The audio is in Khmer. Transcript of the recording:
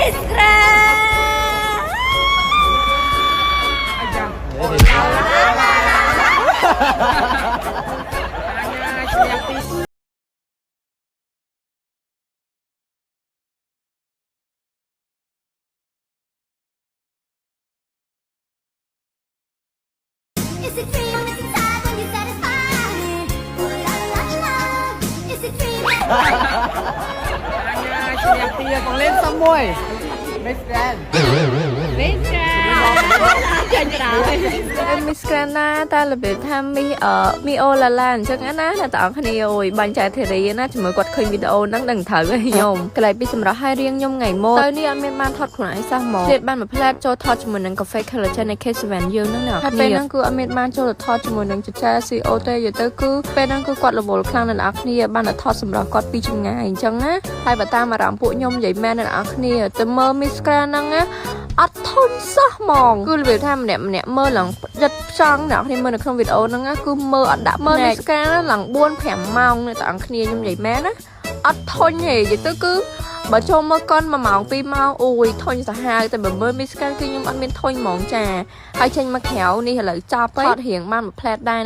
Miss Grand ของเล่นซ้ำมวยไม่แกรน Miss Grand ចាញ់ក្រោយ Miss Grand ណាតែរបៀបថាមីអូឡាឡាអញ្ចឹងណាអ្នកទាំងអស់គ្នាអើយបាញ់ចែកធីរីណាជាមួយគាត់ឃើញវីដេអូហ្នឹងដឹងត្រូវហើយខ្ញុំកន្លែងពីសម្រាប់ឲ្យរៀងខ្ញុំថ្ងៃម៉ូតទៅនេះអត់មានបានថតខ្លួនឯងសោះហ្មងទៀតបានមួយផ្លែតចូលថតជាមួយនឹង Cafe Collagen នៃ K7 យើងហ្នឹងណាហើយពេលហ្នឹងគឺអត់មានបានចូលថតជាមួយនឹងចចា CEO ទេយទៅគឺពេលហ្នឹងគឺគាត់រវល់ខ្លាំងអ្នកនរគ្នាបានថតសម្រាប់គាត់ពីចម្ងាយអញ្ចឹងណាហើយបើតាមអារម្មណ៍ពួកខ្ញុំនិយាយមែនអ្នកនរគ្នាទៅមើល Miss Grand ហ្នឹងណាអត់ធន់សោះហ្មងគឺរបៀបថាម្នាក់មើលឡើងចិត្តផ្ចង់អ្នកគ្នាមើលនៅក្នុងវីដេអូហ្នឹងគឺមើលអត់ដាក់មើល Miss Grand ឡើង 4-5 ម៉ោងអ្នកទាំងគ្នាខ្ញុំនិយាយមែនណាអត់ធន់ទេនិយាយទៅគឺបើចូលមើលកុន1 ម៉ោង 2 ម៉ោងអូយធន់សាហាវតែបើមើល Miss Grand គឺខ្ញុំអត់មានធន់ហ្មងចាហើយចេញមកក្រៅនេះឥឡូវចប់ថតរៀងបានមួយផ្លែតដែរ